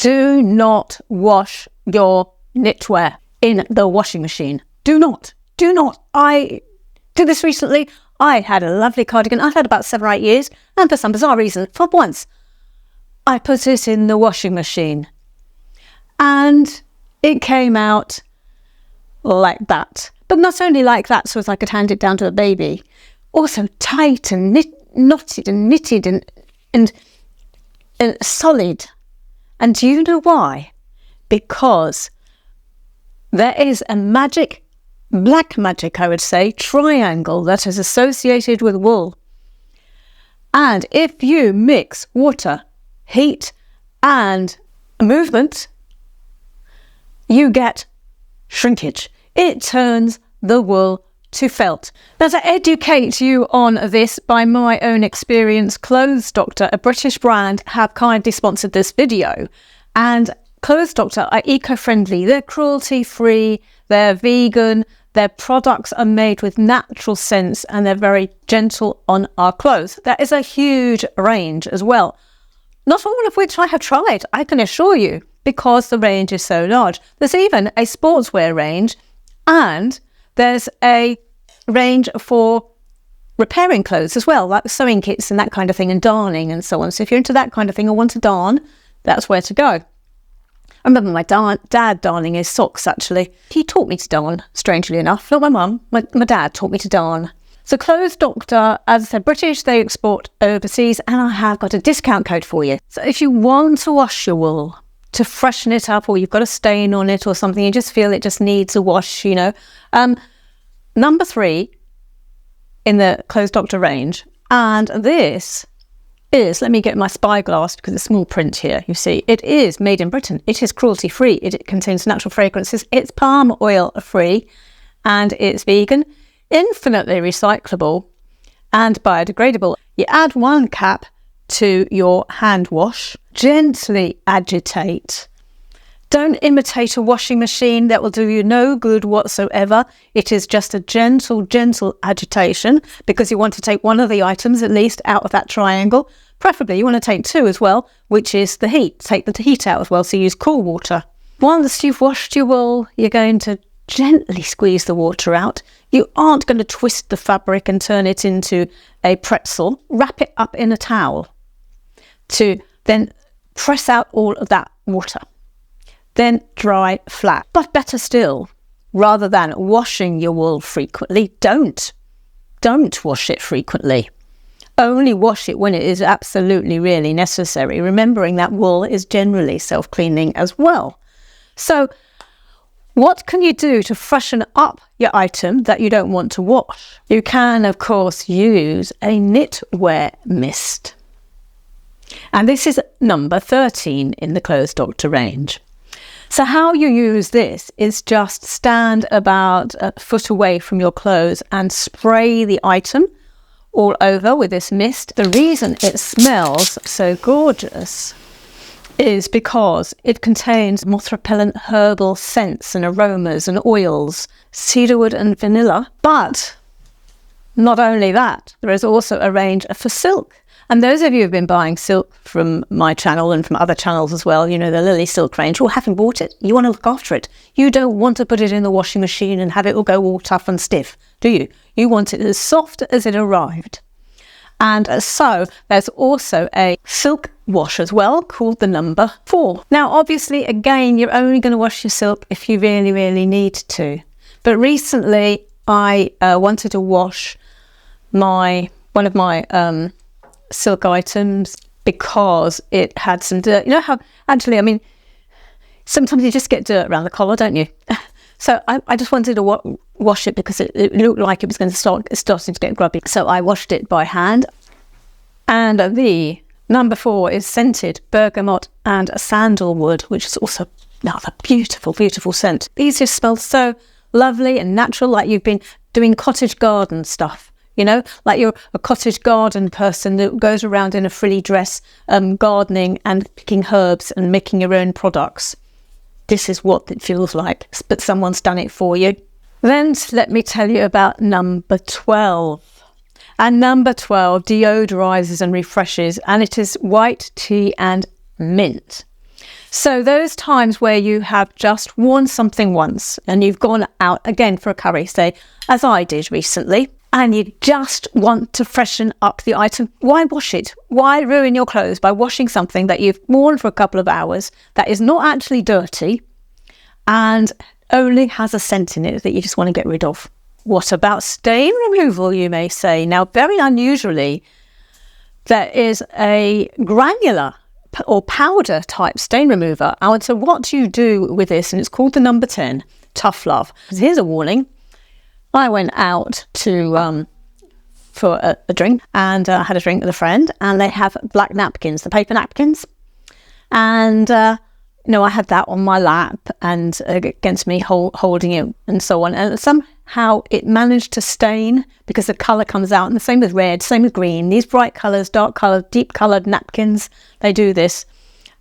Do not wash your knitwear in the washing machine. Do not. I did this recently. I had a lovely cardigan. I've had about 7 or 8 years. And for some bizarre reason, for once, I put it in the washing machine. And it came out like that. But not only like that, so as I could hand it down to a baby, also tight and knotted and knitted and solid. And do you know why? Because there is a magic, black magic, I would say, triangle that is associated with wool. And if you mix water, heat, and movement, you get shrinkage. It turns the wool to felt. Now, to educate you on this by my own experience, Clothes Doctor, a British brand, have kindly sponsored this video. And Clothes Doctor are eco-friendly. They're cruelty-free, they're vegan, their products are made with natural scents, and they're very gentle on our clothes. There is a huge range as well. Not all of which I have tried, I can assure you, because the range is so large. There's even a sportswear range, and there's a range for repairing clothes as well, like sewing kits and that kind of thing, and darning and so on. So if you're into that kind of thing or want to darn, that's where to go. I remember my dad darning his socks, actually. He taught me to darn, strangely enough. Not my mum, my dad taught me to darn. So Clothes Doctor, as I said, British, they export overseas, and I have got a discount code for you. So if you want to wash your wool, to freshen it up, or you've got a stain on it or something, you just feel it just needs a wash, you know. Number 3 in the Clothes Doctor range, and this is, let me get my spyglass because it's small print here, you see, it is made in Britain. It is cruelty-free. It contains natural fragrances. It's palm oil free, and it's vegan, infinitely recyclable, and biodegradable. You add 1 cap to your hand wash, gently agitate. Don't imitate a washing machine. That will do you no good whatsoever. It is just a gentle agitation, because you want to take one of the items at least out of that triangle. Preferably you want to take 2 as well, which is the heat. Take the heat out as well, so use cool water. Once you've washed your wool, you're going to gently squeeze the water out. You aren't going to twist the fabric and turn it into a pretzel. Wrap it up in a towel to then press out all of that water. Then dry flat. But better still, rather than washing your wool frequently, don't wash it frequently. Only wash it when it is absolutely really necessary, remembering that wool is generally self-cleaning as well. So what can you do to freshen up your item that you don't want to wash? You can, of course, use a knitwear mist. And this is number 13 in the Clothes Doctor range. So how you use this is just stand about a foot away from your clothes and spray the item all over with this mist. The reason it smells so gorgeous is because it contains moth-repellent herbal scents and aromas and oils, cedarwood and vanilla. But not only that, there is also a range for silk. And those of you who've been buying silk from my channel and from other channels as well, you know, the Lily Silk range, or haven't bought it, you want to look after it. You don't want to put it in the washing machine and have it all go all tough and stiff, do you? You want it as soft as it arrived. And so there's also a silk wash as well, called the number 4. Now, obviously, again, you're only going to wash your silk if you really, really need to. But recently, I wanted to wash one of my silk items because it had some dirt. You know how, actually, I mean, sometimes you just get dirt around the collar, don't you? So I just wanted to wash it because it looked like it was going to starting to get grubby. So I washed it by hand. And the number 4 is scented bergamot and sandalwood, which is also another beautiful, beautiful scent. These just smell so lovely and natural, like you've been doing cottage garden stuff. You know, like you're a cottage garden person that goes around in a frilly dress, gardening and picking herbs and making your own products. This is what it feels like, but someone's done it for you. Then let me tell you about number 12. And number 12 deodorizes and refreshes, and it is white tea and mint. So those times where you have just worn something once and you've gone out again for a curry, say, as I did recently, and you just want to freshen up the item, why wash it? Why ruin your clothes by washing something that you've worn for a couple of hours that is not actually dirty and only has a scent in it that you just want to get rid of? What about stain removal, you may say? Now, very unusually, there is a granular or powder type stain remover. And so what do you do with this? And it's called the number 10, Tough Love. Here's a warning. I went out to for a drink, and I had a drink with a friend, and they have black napkins, the paper napkins. And, I had that on my lap and against me holding it and so on. And somehow it managed to stain because the colour comes out. And the same with red, same with green. These bright colours, dark colours, deep coloured napkins, they do this.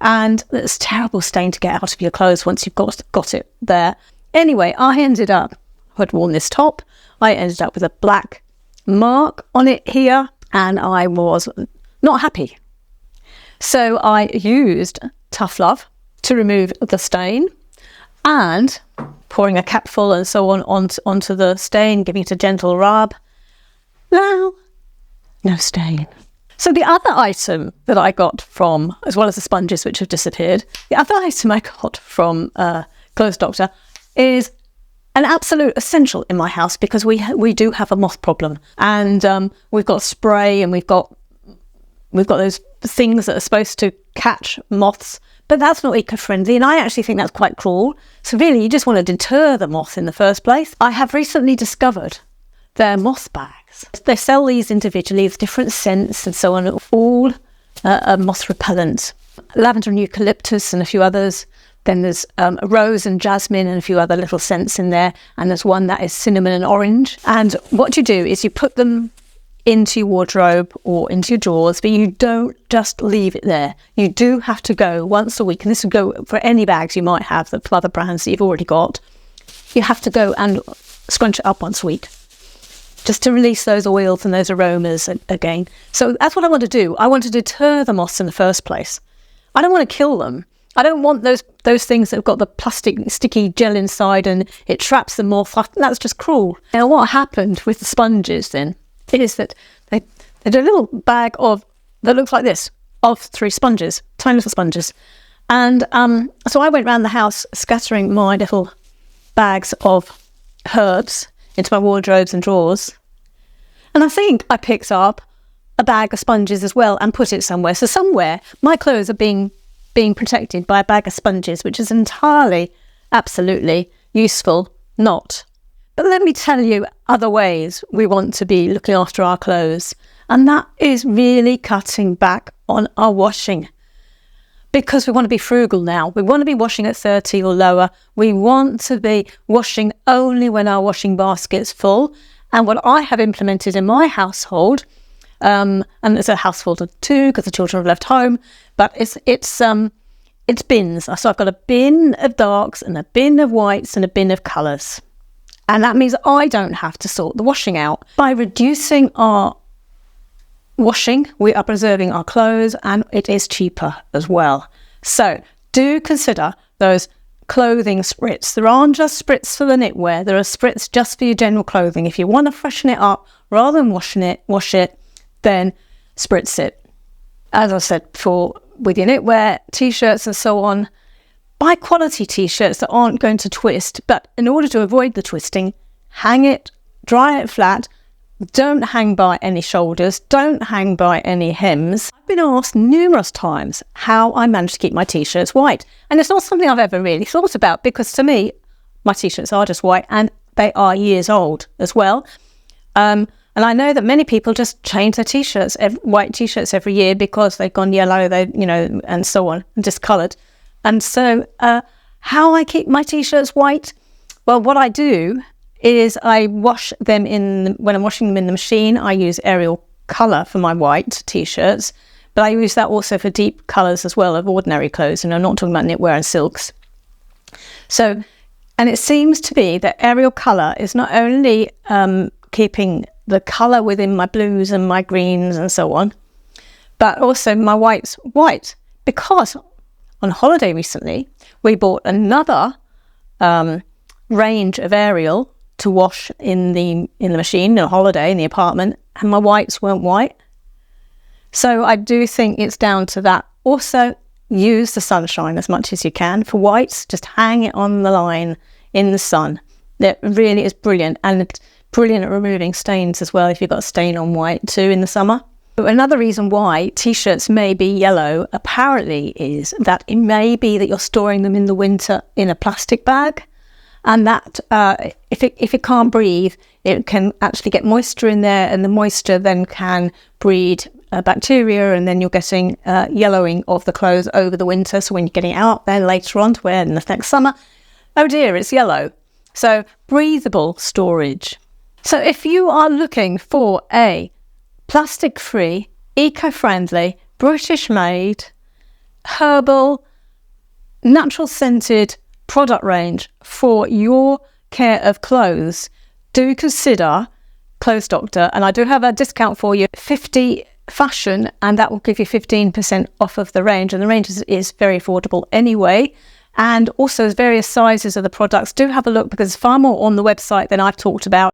And it's a terrible stain to get out of your clothes once you've got it there. Anyway, I'd worn this top. I ended up with a black mark on it here, and I was not happy. So I used Tough Love to remove the stain, and pouring a capful and so on onto the stain, giving it a gentle rub. Now, no stain. So the other item that I got from, as well as the sponges which have disappeared, the other item I got from Clothes Doctor is an absolute essential in my house, because we do have a moth problem, and we've got spray, and we've got those things that are supposed to catch moths, but that's not eco-friendly, and I actually think that's quite cruel. So really, you just want to deter the moth in the first place. I have recently discovered their moth bags. They sell these individually with different scents and so on, all moth repellent. Lavender and eucalyptus and a few others. Then there's rose and jasmine and a few other little scents in there. And there's one that is cinnamon and orange. And what you do is you put them into your wardrobe or into your drawers, but you don't just leave it there. You do have to go once a week. And this would go for any bags you might have from other brands that you've already got. You have to go and scrunch it up once a week, just to release those oils and those aromas again. So that's what I want to do. I want to deter the moths in the first place. I don't want to kill them. I don't want those things that have got the plastic sticky gel inside and it traps the moth. That's just cruel. Now, what happened with the sponges then is that they did a little bag that looks like this, of 3 sponges, tiny little sponges. And so I went around the house scattering my little bags of herbs into my wardrobes and drawers. And I think I picked up a bag of sponges as well and put it somewhere. So somewhere my clothes are being protected by a bag of sponges, which is entirely, absolutely useful not. But let me tell you other ways we want to be looking after our clothes. And that is really cutting back on our washing. Because we want to be frugal now. We want to be washing at 30 or lower. We want to be washing only when our washing basket's full. And what I have implemented in my household, and it's a household of 2 because the children have left home, but it's bins. So I've got a bin of darks and a bin of whites and a bin of colours. And that means I don't have to sort the washing out. By reducing our washing, we are preserving our clothes, and it is cheaper as well. So do consider those clothing spritz. There aren't just spritz for the knitwear. There are spritz just for your general clothing. If you want to freshen it up, rather than wash it, then spritz it. As I said before, with your knitwear, t-shirts and so on, buy quality t-shirts that aren't going to twist. But in order to avoid the twisting, hang it, dry it flat. Don't hang by any shoulders. Don't hang by any hems. I've been asked numerous times how I manage to keep my t-shirts white. And it's not something I've ever really thought about, because to me, my t-shirts are just white and they are years old as well. And I know that many people just change their t-shirts, white t-shirts every year, because they've gone yellow, and so on, and discoloured. And so how I keep my t-shirts white? Well, what I do is I wash them when I'm washing them in the machine, I use Ariel colour for my white t-shirts, but I use that also for deep colours as well of ordinary clothes, and I'm not talking about knitwear and silks. So, and it seems to be that Ariel colour is not only keeping the colour within my blues and my greens and so on, but also my whites white, because on holiday recently, we bought another range of Ariel to wash in the machine, on holiday, in the apartment, and my whites weren't white. So I do think it's down to that. Also, use the sunshine as much as you can. For whites, just hang it on the line in the sun. It really is brilliant, and it's brilliant at removing stains as well if you've got a stain on white too in the summer. But another reason why t-shirts may be yellow apparently is that it may be that you're storing them in the winter in a plastic bag, and that if it can't breathe, it can actually get moisture in there, and the moisture then can breed bacteria, and then you're getting yellowing of the clothes over the winter. So when you're getting it out then later on to wear in the next summer, oh dear, it's yellow. So breathable storage. So if you are looking for a plastic-free, eco-friendly, British-made, herbal, natural-scented product range for your care of clothes, do consider Clothes Doctor. And I do have a discount for you, 50 fashion, and that will give you 15% off of the range. And the range is very affordable anyway. And also various sizes of the products. Do have a look, because there's far more on the website than I've talked about.